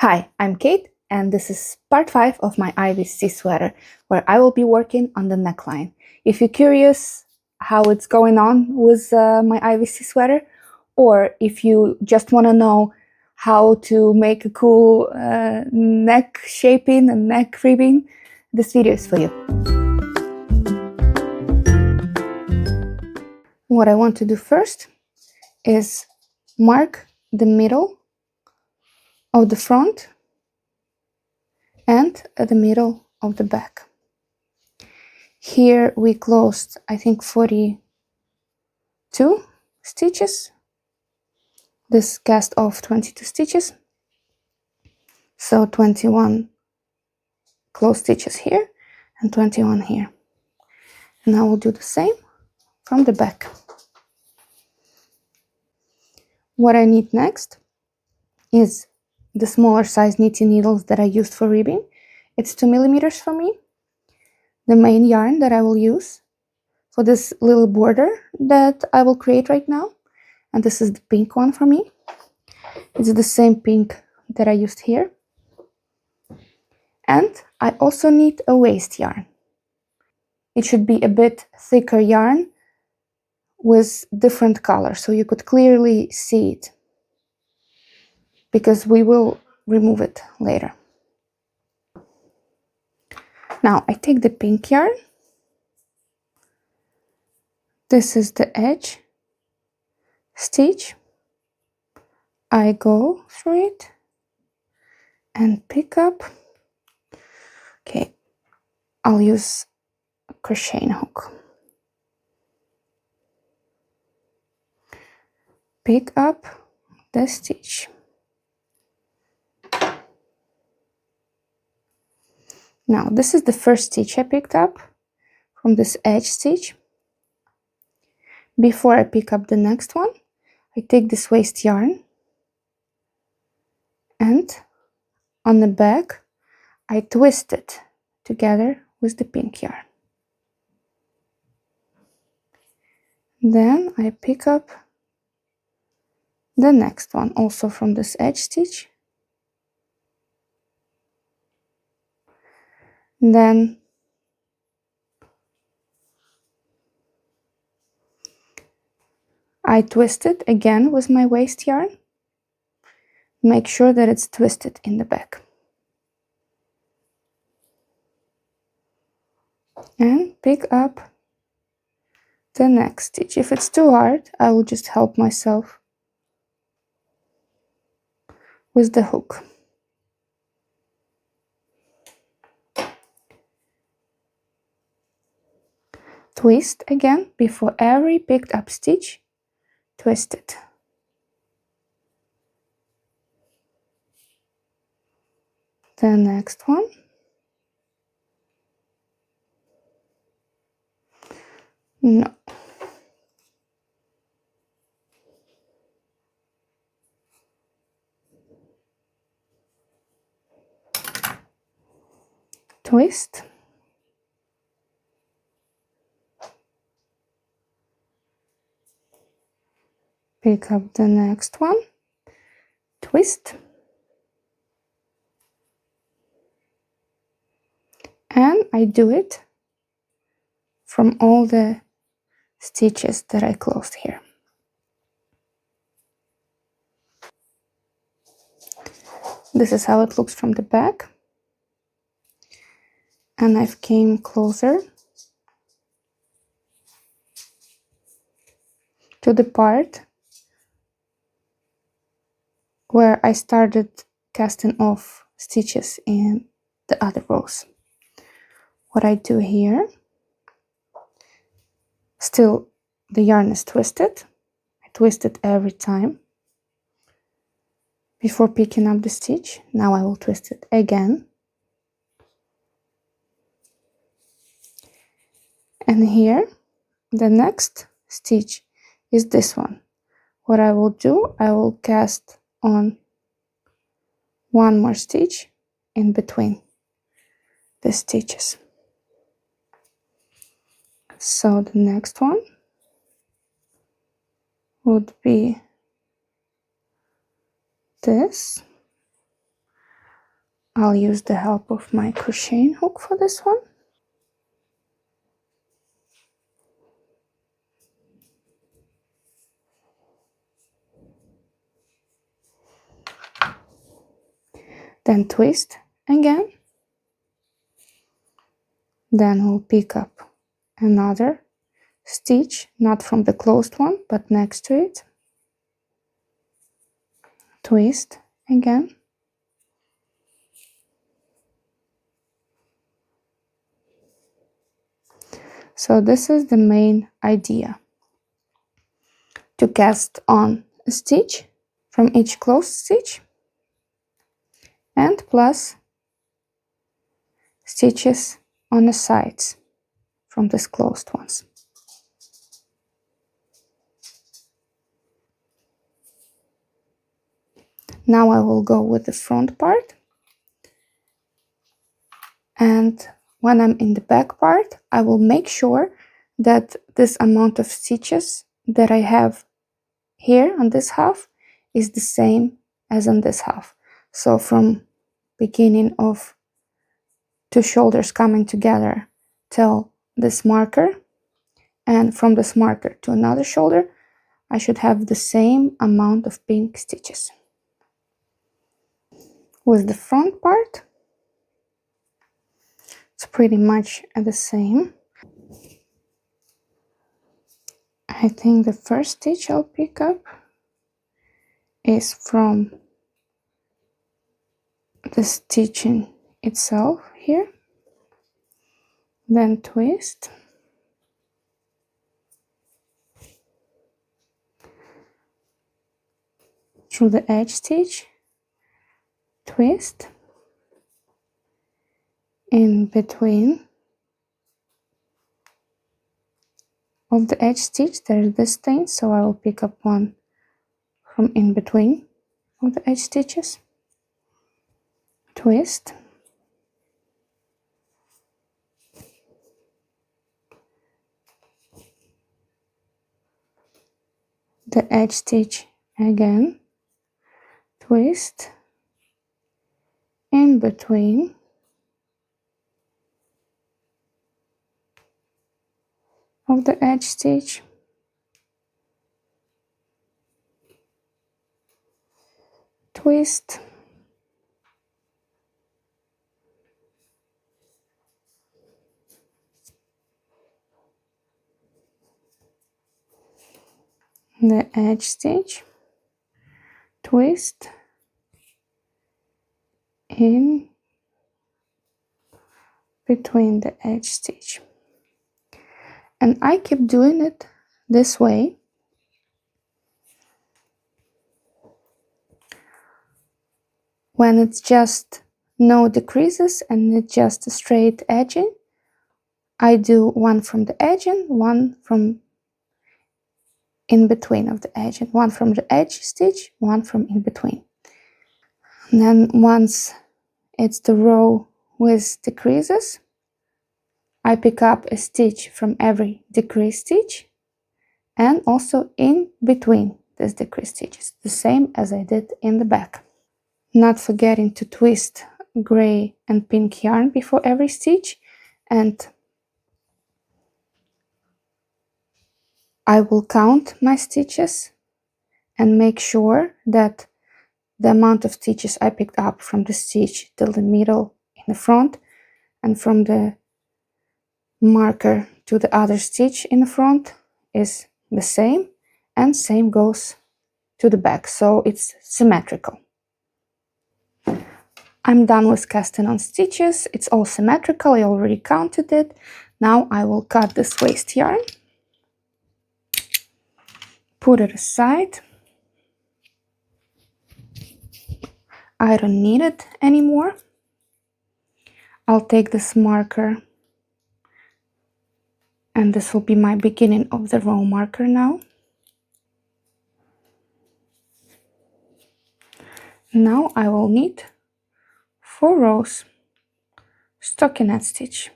Hi, I'm Kate, and this is part 5 of my IVC sweater, where I will be working on the neckline. If you're curious how it's going on with my IVC sweater, or if you just want to know how to make a cool neck shaping and neck ribbing, this video is for you. What I want to do first is mark the middle of the front and at the middle of the back. Here we closed, I think, 42 stitches. This cast off 22 stitches. So 21 closed stitches here and 21 here. And I will do the same from the back. What I need next is the smaller size knitting needles that I used for ribbing. It's 2 millimeters for me. The main yarn that I will use for this little border that I will create right now. And this is the pink one for me. It's the same pink that I used here. And I also need a waist yarn. It should be a bit thicker yarn with different colors, so you could clearly see it, because we will remove it later. Now I take the pink yarn. This is the edge stitch. I go through it and pick up. Okay, I'll use a crocheting hook. Pick up the stitch. Now this is the first stitch I picked up from this edge stitch. Before I pick up the next one, I take this waist yarn and on the back I twist it together with the pink yarn. Then I pick up the next one, also from this edge stitch. Then I twist it again with my waist yarn. Make sure that it's twisted in the back. And pick up the next stitch. If it's too hard, I will just help myself with the hook. Twist again before every picked up stitch. Twist it. The next one. No. Twist. Pick up the next one. Twist. And I do it from all the stitches that I closed here. This is how it looks from the back. And I've came closer to the part where I started casting off stitches in the other rows. What I do here, still the yarn is twisted. I twist it every time before picking up the stitch. Now I will twist it again. And here, the next stitch is this one. What I will do, I will cast on one more stitch in between the stitches. So the next one would be this. I'll use the help of my crocheting hook for this one. Then twist again. Then we'll pick up another stitch, not from the closed one, but next to it. Twist again. So this is the main idea, to cast on a stitch from each closed stitch and plus stitches on the sides from these closed ones. Now I will go with the front part, and when I'm in the back part, I will make sure that this amount of stitches that I have here on this half is the same as on this half. So from beginning of two shoulders coming together till this marker, and from this marker to another shoulder, I should have the same amount of pink stitches. With the front part, it's pretty much the same. I think the first stitch I'll pick up is from the stitching itself here, then twist, through the edge stitch, twist, in between of the edge stitch there is this thing, so I will pick up one from in between of the edge stitches, twist, the edge stitch again, twist, in between, of the edge stitch, twist, the edge stitch, twist, in between the edge stitch. And I keep doing it this way when it's just no decreases and it's just a straight edging. I do one from the edging, one from in between of the edging, one from the edge stitch, one from in between. And then once it's the row with decreases, I pick up a stitch from every decrease stitch and also in between these decrease stitches, the same as I did in the back. Not forgetting to twist gray and pink yarn before every stitch, and I will count my stitches and make sure that the amount of stitches I picked up from the stitch till the middle in the front and from the marker to the other stitch in the front is the same, and same goes to the back, so it's symmetrical. I'm done with casting on stitches. It's all symmetrical. I already counted it. Now I will cut this waste yarn, put it aside. I don't need it anymore. I'll take this marker, and this will be my beginning of the row marker now. Now I will need 4 rows stockinette stitch.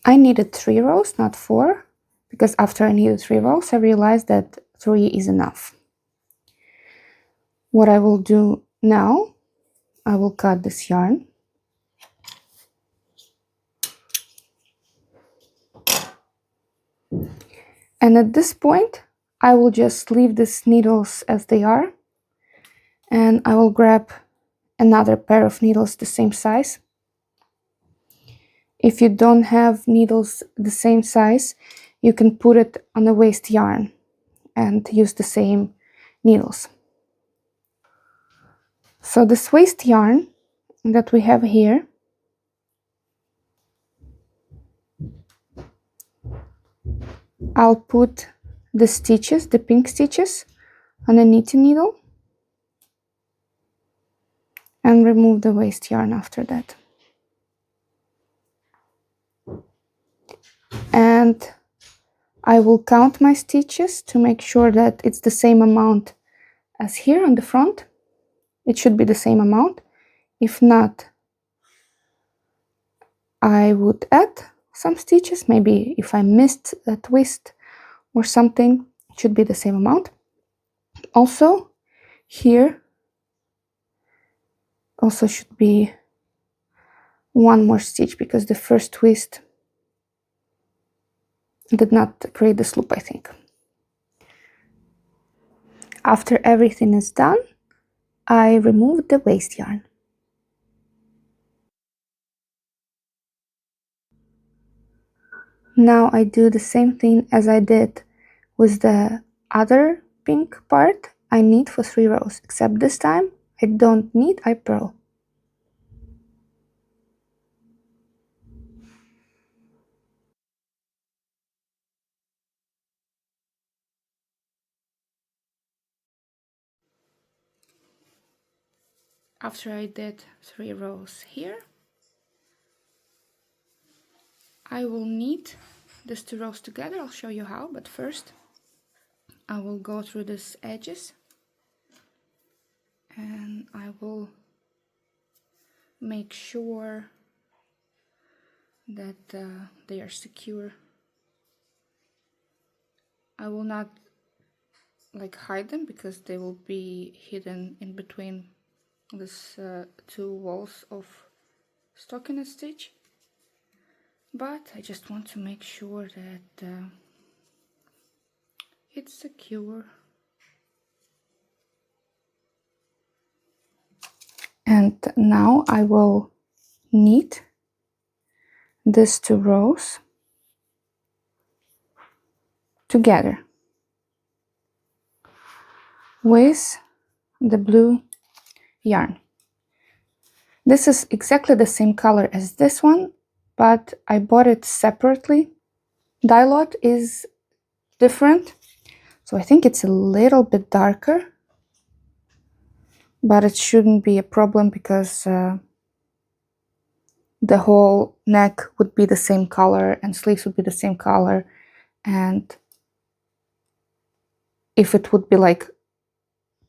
I needed 3 rows, not 4, because after I needed 3 rows, I realized that 3 is enough. What I will do now, I will cut this yarn. And at this point, I will just leave these needles as they are, and I will grab another pair of needles the same size. If you don't have needles the same size, you can put it on the waste yarn and use the same needles. So this waste yarn that we have here, I'll put the stitches, the pink stitches, on a knitting needle and remove the waste yarn after that. And I will count my stitches to make sure that it's the same amount as here on the front. It should be the same amount. If not, I would add some stitches. Maybe if I missed a twist or something, it should be the same amount. Also, here also should be one more stitch because the first twist did not create this loop, I think. After everything is done, I remove the waste yarn. Now I do the same thing as I did with the other pink part. I knit for 3 rows, except this time I don't knit, I purl. After I did 3 rows here, I will knit these 2 rows together. I'll show you how, but first I will go through these edges and I will make sure that they are secure. I will not like hide them because they will be hidden in between these 2 walls of stockinette stitch, but I just want to make sure that it's secure. And now I will knit these 2 rows together with the blue yarn. This is exactly the same color as this one, but I bought it separately. Dye lot is different, so I think it's a little bit darker, but it shouldn't be a problem because the whole neck would be the same color and sleeves would be the same color, and if it would be like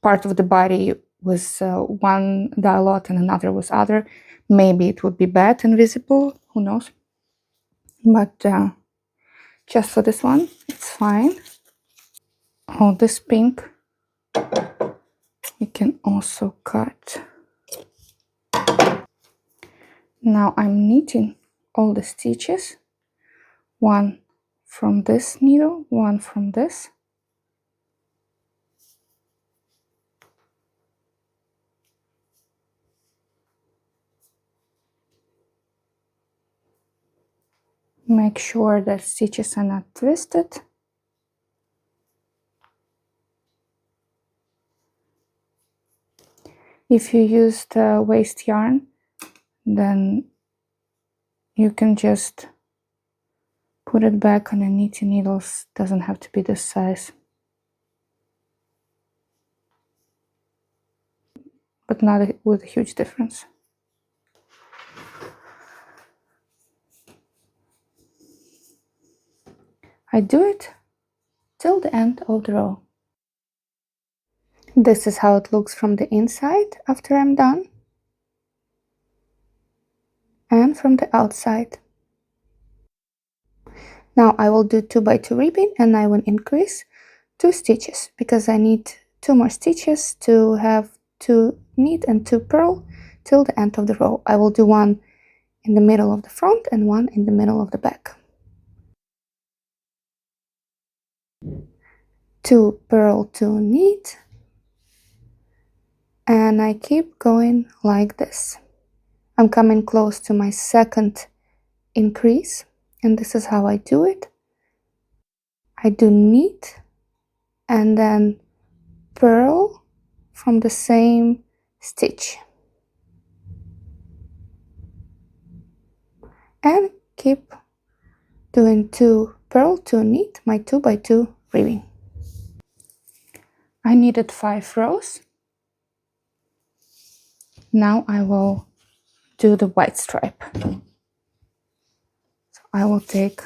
part of the body was one dye lot and another was other, maybe it would be bad and visible, who knows, but just for this one it's fine. Oh, this pink you can also cut. Now I'm knitting all the stitches, one from this needle, one from this. Make sure that stitches are not twisted. If you use the waste yarn, then you can just put it back on the knitting needles. Doesn't have to be this size. But not with a huge difference. I do it till the end of the row. This is how it looks from the inside after I'm done, and from the outside. Now I will do 2 by 2 ribbing, and I will increase 2 stitches because I need 2 more stitches to have 2 knit and 2 purl till the end of the row. I will do one in the middle of the front and one in the middle of the back. 2 purl, 2 knit, and I keep going like this. I'm coming close to my second increase, and this is how I do it. I do knit and then purl from the same stitch and keep doing 2 purl, 2 knit, my 2 by 2 ribbing. I knitted 5 rows. Now I will do the white stripe. So I will take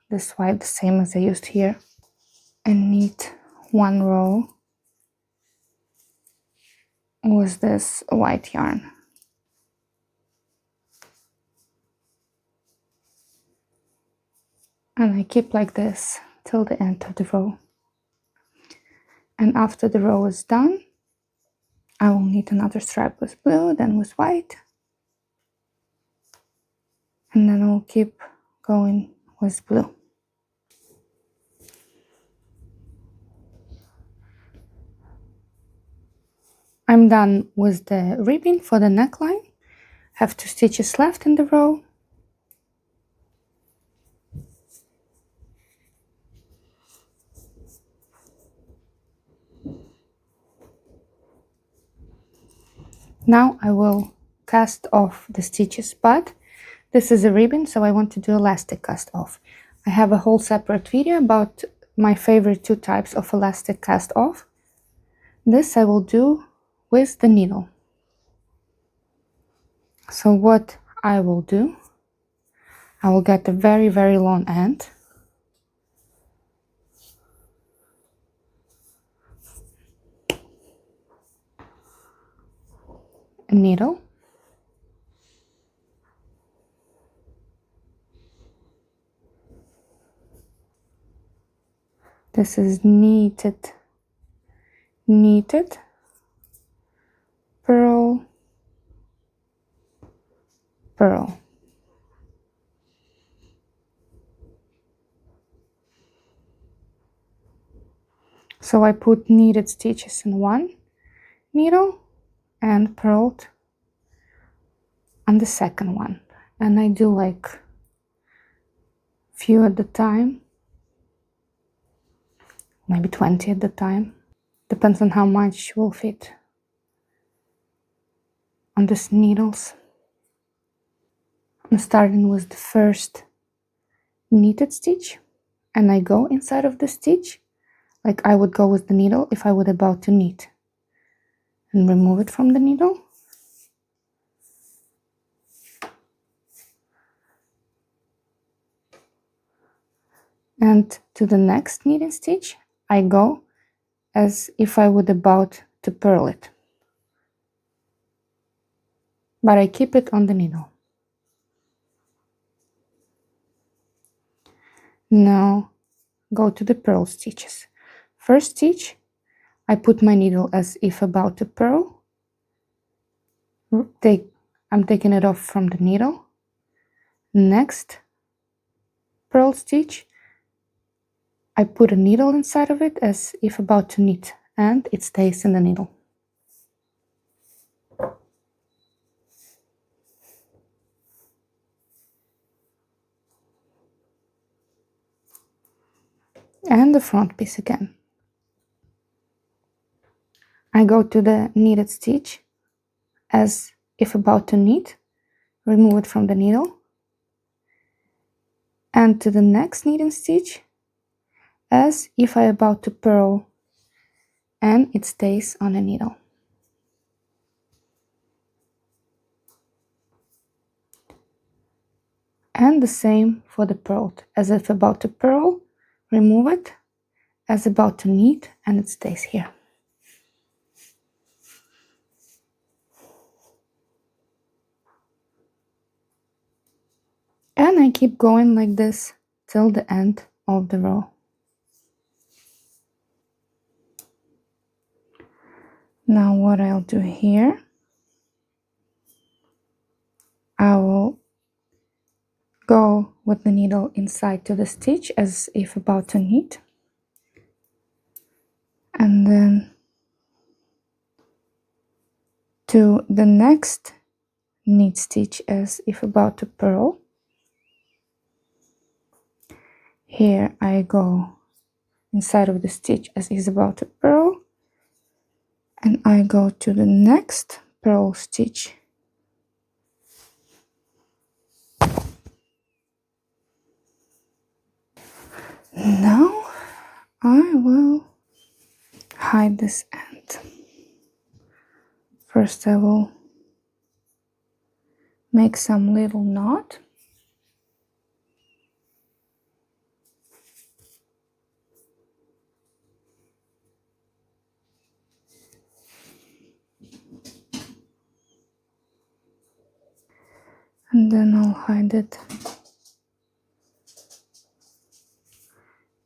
this white, the same as I used here, and knit 1 row with this white yarn. And I keep like this till the end of the row. And after the row is done, I will knit another stripe with blue, then with white, and then I'll keep going with blue. I'm done with the ribbing for the neckline. Have 2 stitches left in the row. Now I will cast off the stitches, but this is a ribbon, so I want to do elastic cast off. I have a whole separate video about my favorite 2 types of elastic cast off. This I will do with the needle. So what I will do, I will get a very, very long end. A needle. This is knitted, purl, purl. So I put knitted stitches in one needle and purled on the second one, and I do like few at the time, maybe 20 at the time, depends on how much will fit on these needles. I'm starting with the first knitted stitch, and I go inside of the stitch like I would go with the needle if I would about to knit, and remove it from the needle. And to the next knitting stitch, I go as if I would about to purl it, but I keep it on the needle. Now go to the purl stitches. First stitch, I put my needle as if about to purl. I'm taking it off from the needle. Next purl stitch, I put a needle inside of it as if about to knit, and it stays in the needle. And the front piece again. I go to the knitted stitch as if about to knit, remove it from the needle, and to the next knitting stitch as if I about to purl, and it stays on the needle. And the same for the purled, as if about to purl, remove it, as about to knit, and it stays here. And I keep going like this till the end of the row. Now what I'll do here, I will go with the needle inside to the stitch as if about to knit, and then to the next knit stitch as if about to purl. Here I go inside of the stitch as is about to purl, and I go to the next purl stitch. Now I will hide this end. First I will make some little knot. And then I'll hide it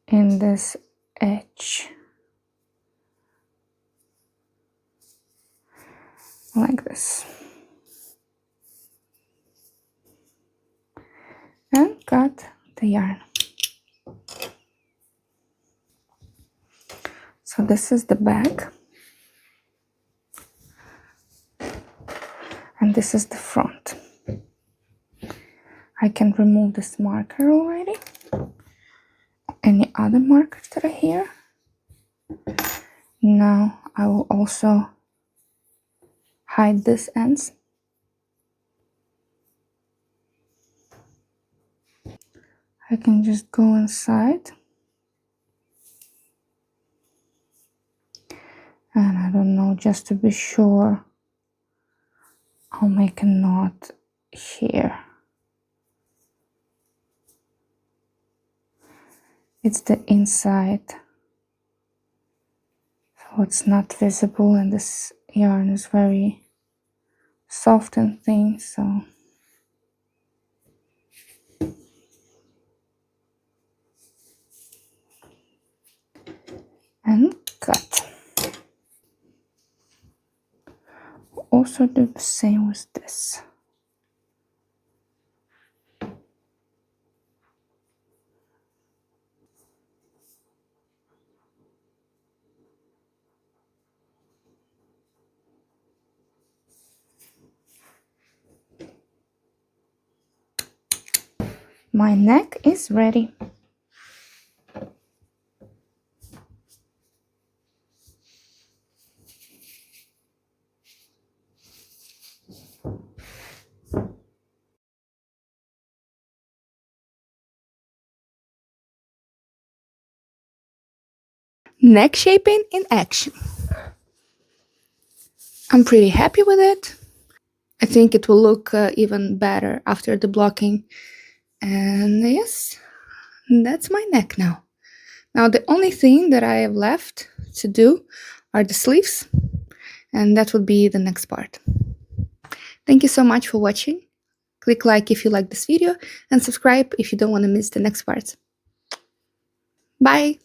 in this edge, like this, and cut the yarn. So this is the back, and this is the front. I can remove this marker already. Any other markers that are here. Now I will also hide these ends. I can just go inside, and I don't know, just to be sure, I'll make a knot here. It's the inside, so it's not visible, and this yarn is very soft and thin, so and cut. Also do the same with this. My neck is ready. Neck shaping in action. I'm pretty happy with it. I think it will look even better after the blocking. And yes, that's my neck now. Now the only thing that I have left to do are the sleeves, and that would be the next part. Thank you so much for watching. Click like if you like this video, and subscribe if you don't want to miss the next parts. Bye!